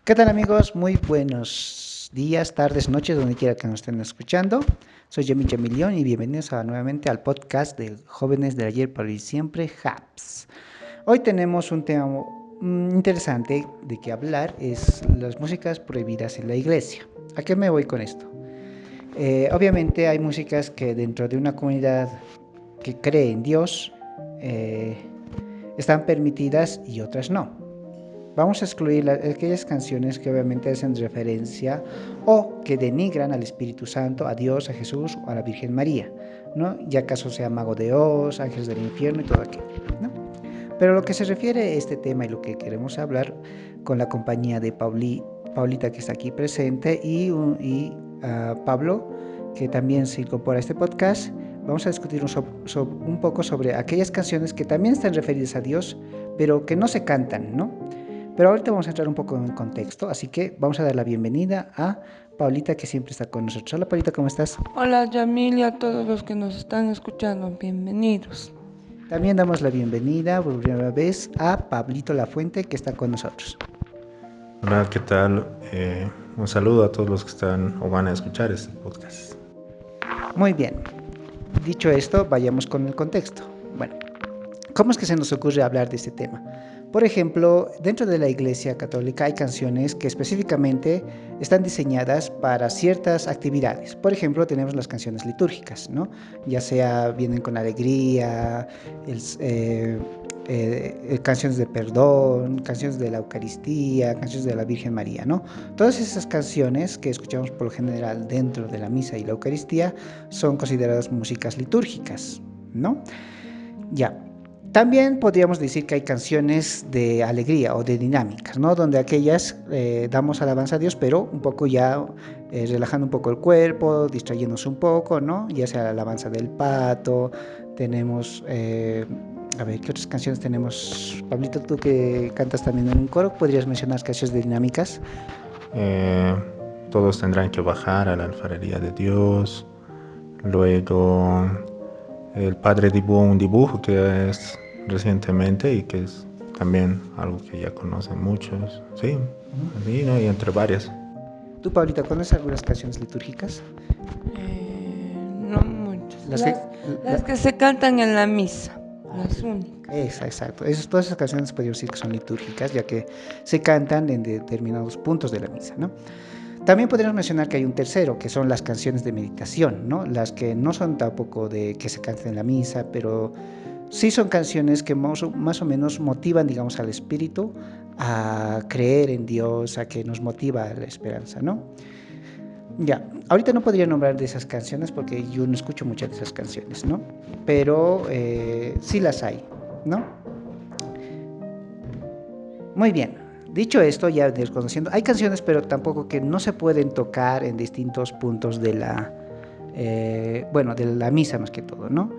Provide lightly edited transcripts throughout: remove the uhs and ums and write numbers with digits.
¿Qué tal amigos? Muy buenos días, tardes, noches, donde quiera que nos estén escuchando. Soy Yamil Yamilión y bienvenidos nuevamente al podcast de Jóvenes del Ayer para el Siempre, HAPS. Hoy tenemos un tema interesante de que hablar, es las músicas prohibidas en la iglesia. ¿A qué me voy con esto? Obviamente hay músicas que dentro de una comunidad que cree en Dios están permitidas y otras no. Vamos a excluir aquellas canciones que obviamente hacen referencia o que denigran al Espíritu Santo, a Dios, a Jesús o a la Virgen María, ¿no? Ya acaso sea Mago de Oz, Ángeles del Infierno y todo aquello, ¿no? Pero lo que se refiere a este tema y lo que queremos hablar con la compañía de Paulita que está aquí presente y Pablo que también se incorpora a este podcast, vamos a discutir un poco sobre aquellas canciones que también están referidas a Dios, pero que no se cantan, ¿no? Pero ahorita vamos a entrar un poco en contexto, así que vamos a dar la bienvenida a Paulita que siempre está con nosotros. Hola Paulita, ¿cómo estás? Hola Yamil y a todos los que nos están escuchando, bienvenidos. También damos la bienvenida por primera vez a Pablito Lafuente que está con nosotros. Hola, ¿qué tal? Un saludo a todos los que están o van a escuchar este podcast. Muy bien, dicho esto, vayamos con el contexto. Bueno, ¿cómo es que se nos ocurre hablar de este tema? Por ejemplo, dentro de la Iglesia Católica hay canciones que específicamente están diseñadas para ciertas actividades. Por ejemplo, tenemos las canciones litúrgicas, ¿no? Ya sea vienen con alegría, canciones de perdón, canciones de la Eucaristía, canciones de la Virgen María, ¿no? Todas esas canciones que escuchamos por lo general dentro de la misa y la Eucaristía son consideradas músicas litúrgicas, ¿no? Ya. También podríamos decir que hay canciones de alegría o de dinámicas, ¿no? Donde aquellas damos alabanza a Dios, pero un poco ya relajando un poco el cuerpo, distrayéndonos un poco, ¿no? Ya sea la alabanza del pato, tenemos, a ver, ¿qué otras canciones tenemos? Pablito, tú que cantas también en un coro, ¿podrías mencionar canciones de dinámicas? Todos tendrán que bajar a la alfarería de Dios. Luego, el padre dibujó un dibujo que es recientemente y que es también algo que ya conocen muchos, sí, así, ¿no? Y entre varias. ¿Tú, Pablita, conoces algunas canciones litúrgicas? No muchas, Las las que se cantan en la misa, las únicas. Exacto. Todas esas canciones podríamos decir que son litúrgicas, ya que se cantan en determinados puntos de la misa, ¿no? También podríamos mencionar que hay un tercero, que son las canciones de meditación, ¿no? Las que no son tampoco de que se canten en la misa, pero sí son canciones que más o menos motivan, digamos, al espíritu a creer en Dios, a que nos motiva a la esperanza, ¿no? Ya, ahorita no podría nombrar de esas canciones porque yo no escucho muchas de esas canciones, ¿no? Pero sí las hay, ¿no? Muy bien, dicho esto, ya desconociendo, hay canciones pero tampoco que no se pueden tocar en distintos puntos de de la misa más que todo, ¿no?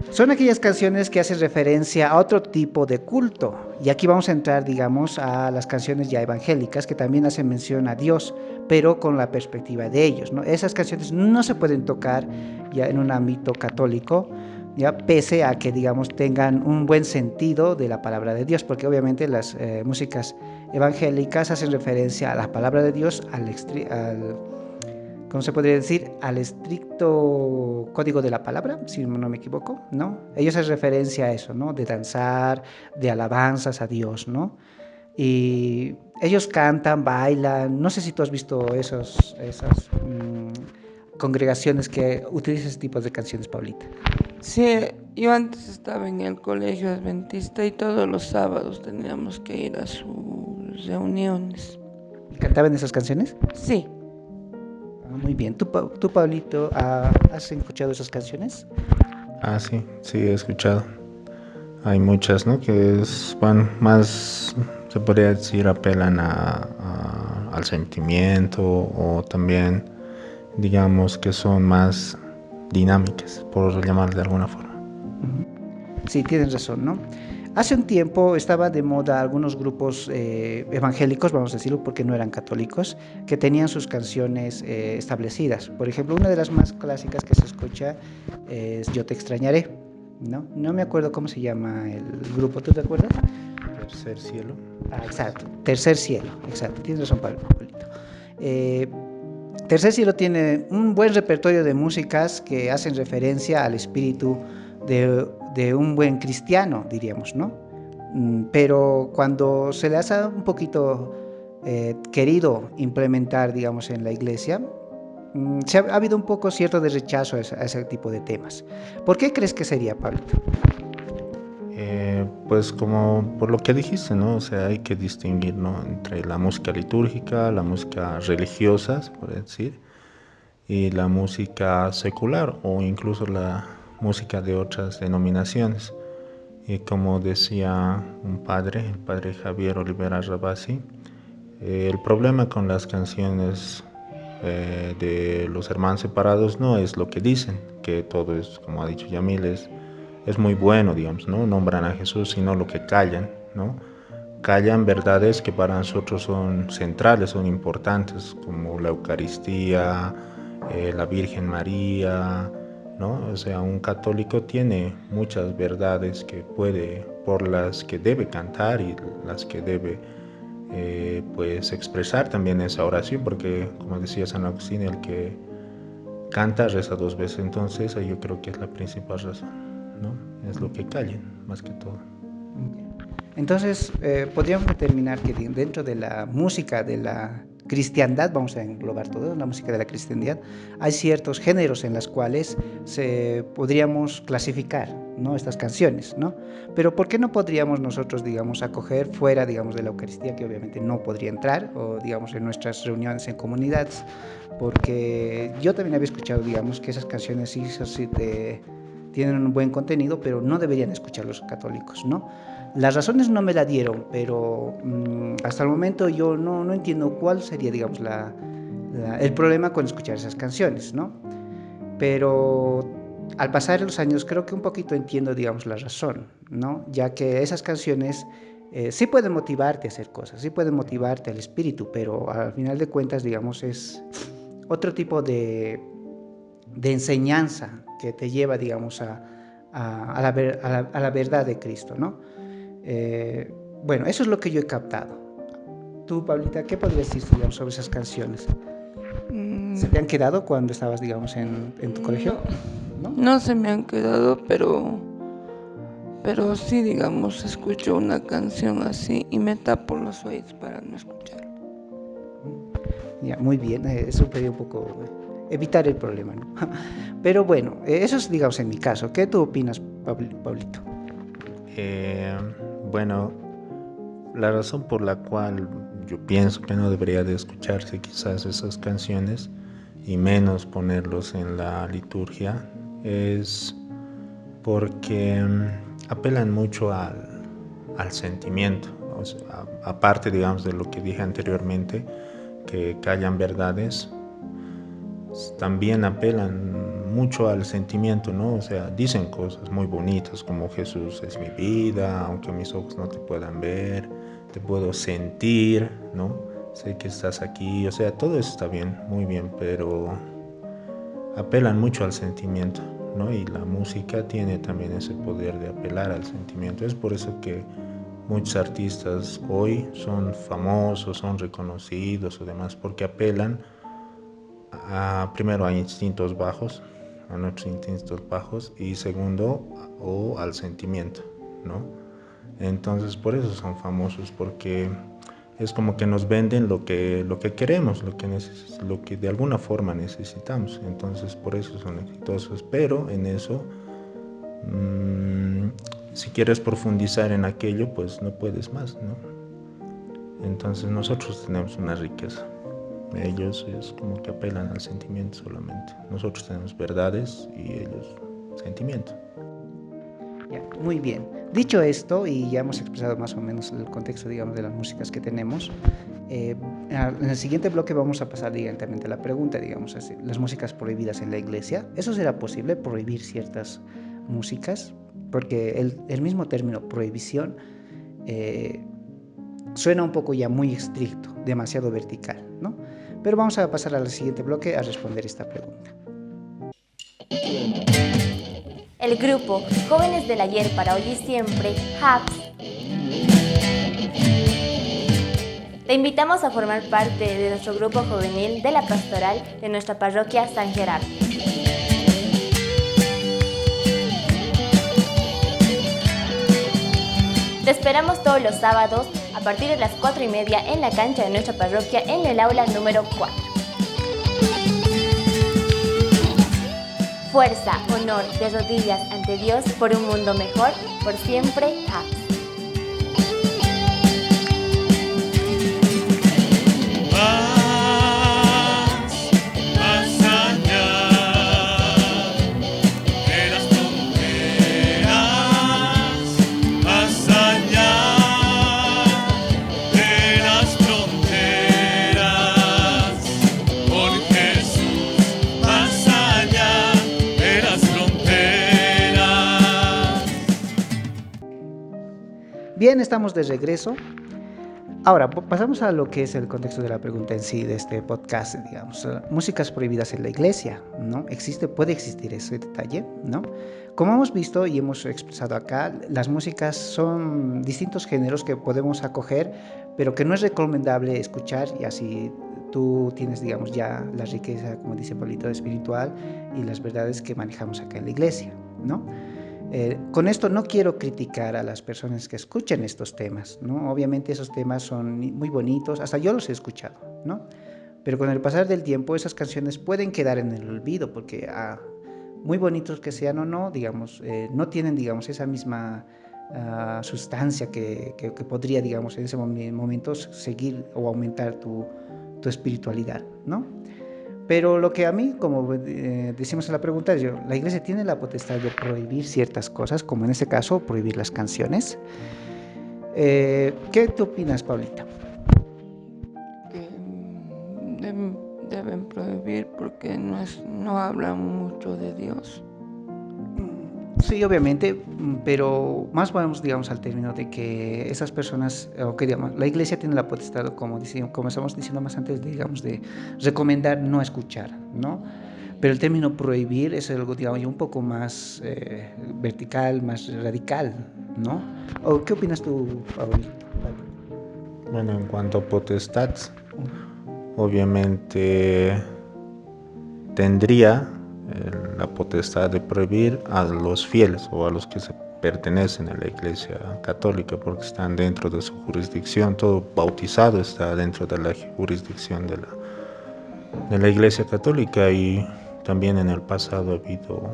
Son aquellas canciones que hacen referencia a otro tipo de culto. Y aquí vamos a entrar, digamos, a las canciones ya evangélicas que también hacen mención a Dios, pero con la perspectiva de ellos, ¿no? Esas canciones no se pueden tocar ya en un ámbito católico, ya pese a que, digamos, tengan un buen sentido de la palabra de Dios, porque obviamente las músicas evangélicas hacen referencia a la palabra de Dios, ¿cómo se podría decir? Al estricto código de la palabra, si no me equivoco, ¿no? Ellos hacen referencia a eso, ¿no? De danzar, de alabanzas a Dios, ¿no? Y ellos cantan, bailan, no sé si tú has visto esas congregaciones que utilizan ese tipo de canciones, Paulita. Sí, yo antes estaba en el colegio adventista y todos los sábados teníamos que ir a sus reuniones. ¿Y cantaban esas canciones? Sí, Muy bien. ¿Tú Paulito, has escuchado esas canciones? Ah, sí, sí, he escuchado. Hay muchas, ¿no? Que van más, se podría decir, apelan al sentimiento o también, digamos, que son más dinámicas, por llamarlo de alguna forma. Sí, tienes razón, ¿no? Hace un tiempo estaba de moda algunos grupos evangélicos, vamos a decirlo, porque no eran católicos, que tenían sus canciones establecidas. Por ejemplo, una de las más clásicas que se escucha es Yo te extrañaré, ¿no? No me acuerdo cómo se llama el grupo, ¿tú te acuerdas? Tercer cielo. Exacto, Tercer Cielo, exacto, tienes razón, Pablito. Tercer Cielo tiene un buen repertorio de músicas que hacen referencia al espíritu de un buen cristiano, diríamos, ¿no? Pero cuando se le ha un poquito querido implementar, digamos, en la iglesia, ha habido un poco cierto de rechazo a ese tipo de temas. ¿Por qué crees que sería, Pablito? Pues como por lo que dijiste, ¿no? O sea, hay que distinguir, ¿no? Entre la música litúrgica, la música religiosa, se puede decir, y la música secular o incluso la música de otras denominaciones. Y como decía un padre, el padre Javier Olivera Rabasi, el problema con las canciones de los hermanos separados no es lo que dicen, que todo es, como ha dicho Yamil, es muy bueno, digamos, ¿no? Nombran a Jesús, sino lo que callan, ¿no? Callan verdades que para nosotros son centrales, son importantes, como la Eucaristía, la Virgen María, ¿no? O sea, un católico tiene muchas verdades que puede, por las que debe cantar y las que debe pues expresar también esa oración, porque como decía San Agustín, el que canta reza dos veces, entonces yo creo que es la principal razón, ¿no? Es lo que callen, más que todo. Entonces, podríamos determinar que dentro de la música de la cristiandad, vamos a englobar todo, la música de la cristiandad, hay ciertos géneros en los cuales podríamos clasificar, ¿no? Estas canciones, ¿no? Pero ¿por qué no podríamos nosotros, digamos, acoger fuera, digamos, de la Eucaristía, que obviamente no podría entrar, o digamos en nuestras reuniones en comunidades? Porque yo también había escuchado, digamos, que esas canciones sí tienen un buen contenido, pero no deberían escuchar los católicos, ¿no? Las razones no me la dieron, pero hasta el momento yo no entiendo cuál sería, digamos, el problema con escuchar esas canciones, ¿no? Pero al pasar los años creo que un poquito entiendo, digamos, la razón, ¿no? Ya que esas canciones sí pueden motivarte a hacer cosas, sí pueden motivarte al espíritu, pero al final de cuentas, digamos, es otro tipo de enseñanza que te lleva, digamos, a la verdad de Cristo, ¿no? Bueno, eso es lo que yo he captado. Tú, Pablita, ¿qué podrías decir, digamos, sobre esas canciones? ¿Se te han quedado cuando estabas, digamos, en tu colegio? No se me han quedado, pero sí, digamos, escucho una canción así y me tapo los oídos para no escucharla. Ya, muy bien, eso sería un poco evitar el problema, ¿no? Pero bueno, eso es, digamos, en mi caso. ¿Qué tú opinas, Pablito? Bueno, la razón por la cual yo pienso que no debería de escucharse quizás esas canciones y menos ponerlos en la liturgia es porque apelan mucho al sentimiento, o sea, aparte, digamos, de lo que dije anteriormente, que callan verdades, también apelan mucho al sentimiento, ¿no? O sea, dicen cosas muy bonitas como Jesús es mi vida, aunque mis ojos no te puedan ver, te puedo sentir, ¿no? Sé que estás aquí, o sea, todo eso está bien, muy bien, pero apelan mucho al sentimiento, ¿no? Y la música tiene también ese poder de apelar al sentimiento. Es por eso que muchos artistas hoy son famosos, son reconocidos o demás, porque apelan primero a instintos bajos, a nuestros instintos bajos, y segundo, o al sentimiento, ¿no? Entonces por eso son famosos, porque es como que nos venden lo que queremos, lo que de alguna forma necesitamos. Entonces por eso son exitosos, pero en eso si quieres profundizar en aquello, pues no puedes más, ¿no? Entonces nosotros tenemos una riqueza. Ellos es como que apelan al sentimiento solamente. Nosotros tenemos verdades y ellos sentimiento. Ya, muy bien. Dicho esto, y ya hemos expresado más o menos el contexto, digamos, de las músicas que tenemos, en el siguiente bloque vamos a pasar directamente a la pregunta, digamos así, las músicas prohibidas en la iglesia. ¿Eso será posible, prohibir ciertas músicas? Porque el mismo término prohibición suena un poco ya muy estricto, demasiado vertical, ¿no? Pero vamos a pasar al siguiente bloque a responder esta pregunta. El grupo Jóvenes del Ayer para Hoy y Siempre, HAPS, Le invitamos a formar parte de nuestro grupo juvenil de la pastoral de nuestra parroquia San Gerardo. Te esperamos todos los sábados a partir de las 4:30 en la cancha de nuestra parroquia en el aula número 4. Fuerza, honor, de rodillas ante Dios por un mundo mejor, por siempre. Amén. Bien, estamos de regreso. Ahora, pasamos a lo que es el contexto de la pregunta en sí de este podcast, digamos. Músicas prohibidas en la iglesia, ¿no? Puede existir ese detalle, ¿no? Como hemos visto y hemos expresado acá, las músicas son distintos géneros que podemos acoger, pero que no es recomendable escuchar, y así tú tienes, digamos, ya la riqueza, como dice Pablito, espiritual y las verdades que manejamos acá en la iglesia, ¿no? Con esto no quiero criticar a las personas que escuchen estos temas, ¿no? Obviamente esos temas son muy bonitos, hasta yo los he escuchado, ¿no? Pero con el pasar del tiempo esas canciones pueden quedar en el olvido porque muy bonitos que sean o no, digamos, no tienen, digamos, esa misma sustancia que podría, digamos, en ese momento seguir o aumentar tu espiritualidad, ¿no? Pero lo que a mí, como decimos en la pregunta, la iglesia tiene la potestad de prohibir ciertas cosas, como en este caso, prohibir las canciones. ¿Qué te opinas, Paulita? Que deben prohibir porque no hablan mucho de Dios. Sí, obviamente, pero más vamos, digamos, al término de que esas personas, o que digamos, la iglesia tiene la potestad, como estamos diciendo más antes, digamos, de recomendar no escuchar, ¿no? Pero el término prohibir es algo, digamos, un poco más vertical, más radical, ¿no? ¿O qué opinas tú, Paulito? Bueno, en cuanto a potestad, obviamente tendría la potestad de prohibir a los fieles o a los que se pertenecen a la Iglesia Católica porque están dentro de su jurisdicción. Todo bautizado está dentro de la jurisdicción de la Iglesia Católica, y también en el pasado ha habido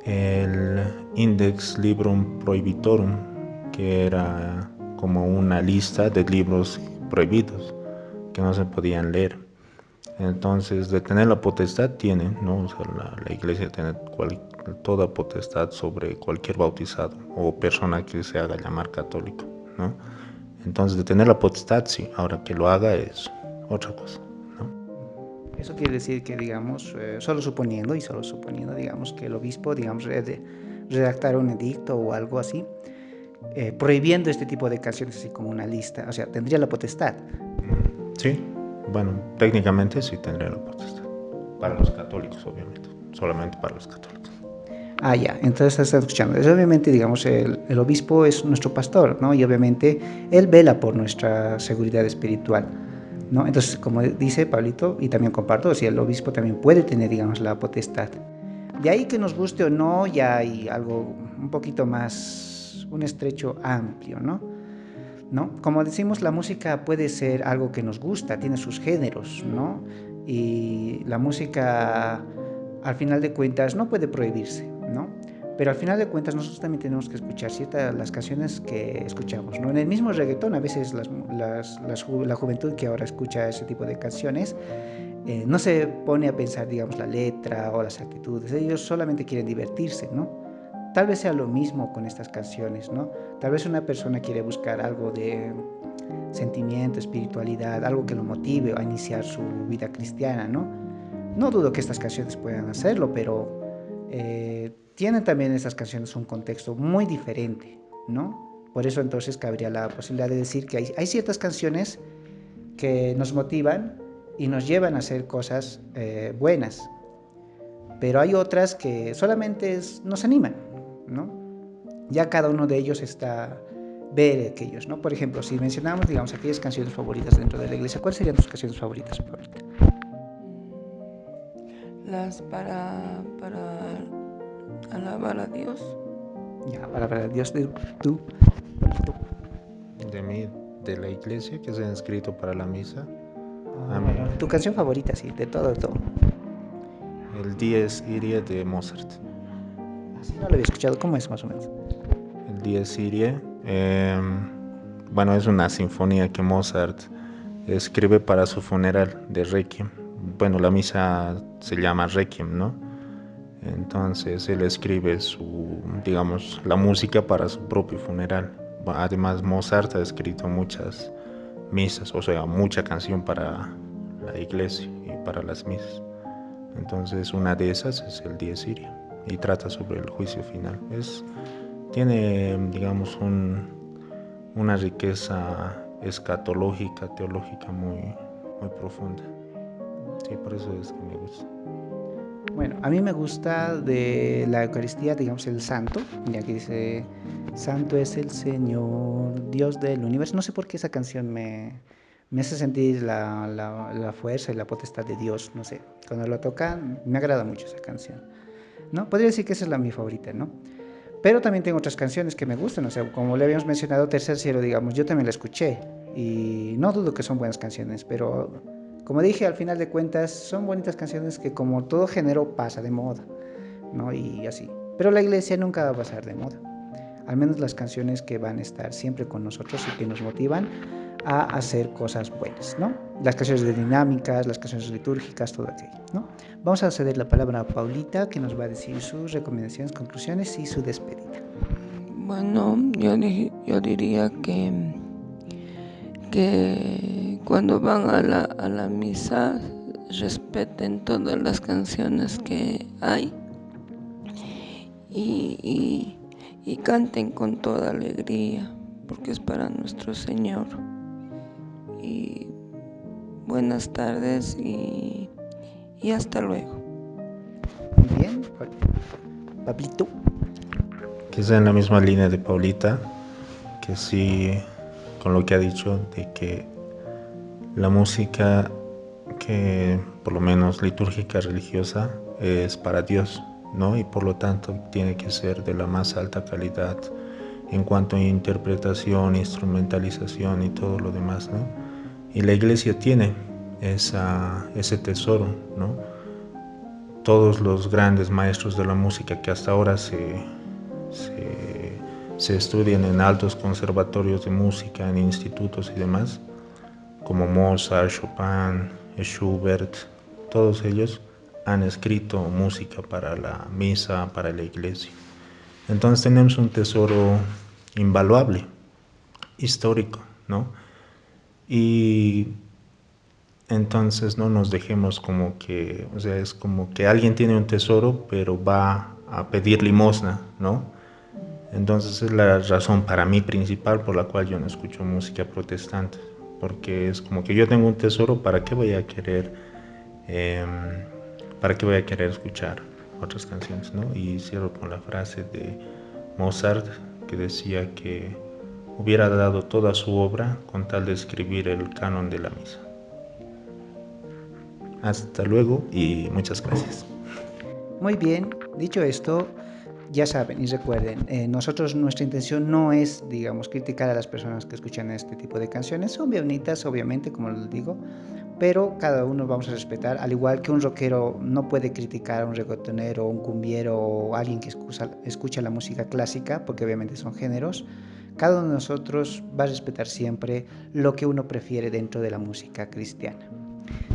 el Index Librum Prohibitorum, que era como una lista de libros prohibidos que no se podían leer. Entonces, de tener la potestad tienen, ¿no? O sea, la iglesia tiene toda potestad sobre cualquier bautizado o persona que se haga llamar católico, ¿no? Entonces, de tener la potestad, sí. Ahora, que lo haga es otra cosa, ¿no? Eso quiere decir que, digamos, solo suponiendo, digamos, que el obispo, digamos, redactara un edicto o algo así, prohibiendo este tipo de canciones, así como una lista, o sea, tendría la potestad. Sí. Bueno, técnicamente sí tendría la potestad. Para los católicos, obviamente. Solamente para los católicos. Ya. Entonces estás escuchando. Es, obviamente, digamos, el obispo es nuestro pastor, ¿no? Y obviamente él vela por nuestra seguridad espiritual, ¿no? Entonces, como dice Pablito, y también comparto, si el obispo también puede tener, digamos, la potestad. De ahí que nos guste o no, ya hay algo un poquito más, un estrecho amplio, ¿no? Como decimos, la música puede ser algo que nos gusta, tiene sus géneros, ¿no? Y la música, al final de cuentas, no puede prohibirse, ¿no? Pero al final de cuentas nosotros también tenemos que escuchar las canciones que escuchamos, ¿no? En el mismo reggaetón, a veces la juventud que ahora escucha ese tipo de canciones no se pone a pensar, digamos, la letra o las actitudes. Ellos solamente quieren divertirse, ¿no? Tal vez sea lo mismo con estas canciones, ¿no? Tal vez una persona quiere buscar algo de sentimiento, espiritualidad, algo que lo motive a iniciar su vida cristiana, ¿no? No dudo que estas canciones puedan hacerlo, pero tienen también estas canciones un contexto muy diferente, ¿no? Por eso entonces cabría la posibilidad de decir que hay ciertas canciones que nos motivan y nos llevan a hacer cosas buenas, pero hay otras que solamente nos animan, ¿no? Ya cada uno de ellos está ver aquellos, ¿no? Por ejemplo, si mencionamos, digamos, aquellas canciones favoritas dentro de la iglesia, ¿cuáles serían tus canciones favoritas, Paulita? Las para alabar a Dios. Ya, para Dios, tú. De mí, de la iglesia que se han escrito para la misa. A mí, Tu canción favorita, sí, de todo, de todo. el Dies Irae de Mozart. Así no lo había escuchado, ¿cómo es más o menos? El Dies Irae, bueno, es una sinfonía que Mozart escribe para su funeral de Requiem. Bueno, la misa se llama Requiem, ¿no? Entonces él escribe digamos, la música para su propio funeral. Además, Mozart ha escrito muchas misas, o sea, mucha canción para la iglesia y para las misas. Entonces, una de esas es el Dies Irae y trata sobre el juicio final. Tiene, digamos, una riqueza escatológica, teológica muy profunda. Sí, por eso es que me gusta. Bueno, a mí me gusta de la Eucaristía, digamos, el Santo, ya que dice, Santo es el Señor, Dios del universo. No sé por qué esa canción me hace sentir la fuerza y la potestad de Dios, no sé. Cuando lo tocan, me agrada mucho esa canción, ¿no? Podría decir que esa es mi favorita, ¿no? Pero también tengo otras canciones que me gustan, o sea, como le habíamos mencionado, Tercer Cielo, digamos, yo también la escuché y no dudo que son buenas canciones, pero como dije, al final de cuentas son bonitas canciones que como todo género pasa de moda, ¿no? Y así. Pero la iglesia nunca va a pasar de moda, al menos las canciones que van a estar siempre con nosotros y que nos motivan a hacer cosas buenas, ¿no? Las canciones de dinámicas, las canciones litúrgicas, todo aquello, ¿no? Vamos a ceder la palabra a Paulita, que nos va a decir sus recomendaciones, conclusiones y su despedida. Bueno, yo diría que cuando van a la misa respeten todas las canciones que hay y canten con toda alegría, porque es para nuestro Señor. Y buenas tardes y hasta luego. Muy bien, Pablito. Que sea en la misma línea de Paulita, que sí, con lo que ha dicho, de que la música, que por lo menos litúrgica, religiosa, es para Dios, ¿no? Y por lo tanto tiene que ser de la más alta calidad en cuanto a interpretación, instrumentalización y todo lo demás, ¿no? Y la iglesia tiene ese tesoro, ¿no? Todos los grandes maestros de la música que hasta ahora se estudian en altos conservatorios de música, en institutos y demás, como Mozart, Chopin, Schubert, todos ellos han escrito música para la misa, para la iglesia. Entonces tenemos un tesoro invaluable, histórico, ¿no? Y entonces no nos dejemos como que, o sea, es como que alguien tiene un tesoro, pero va a pedir limosna, ¿no? Entonces es la razón para mí principal por la cual yo no escucho música protestante, porque es como que yo tengo un tesoro, ¿para qué voy a querer escuchar otras canciones, ¿no? Y cierro con la frase de Mozart que decía que hubiera dado toda su obra con tal de escribir el canon de la misa. Hasta luego y muchas gracias. Muy bien, dicho esto, ya saben y recuerden, nuestra intención no es, digamos, criticar a las personas que escuchan este tipo de canciones. Son bien bonitas, obviamente, como les digo, pero cada uno vamos a respetar, al igual que un rockero no puede criticar a un reggaetonero, un cumbiero o alguien que escucha la música clásica, porque obviamente son géneros. Cada uno de nosotros va a respetar siempre lo que uno prefiere dentro de la música cristiana.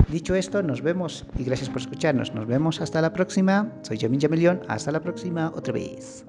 Dicho esto, nos vemos y gracias por escucharnos. Nos vemos hasta la próxima. Soy Yamin Yamilión. Hasta la próxima otra vez.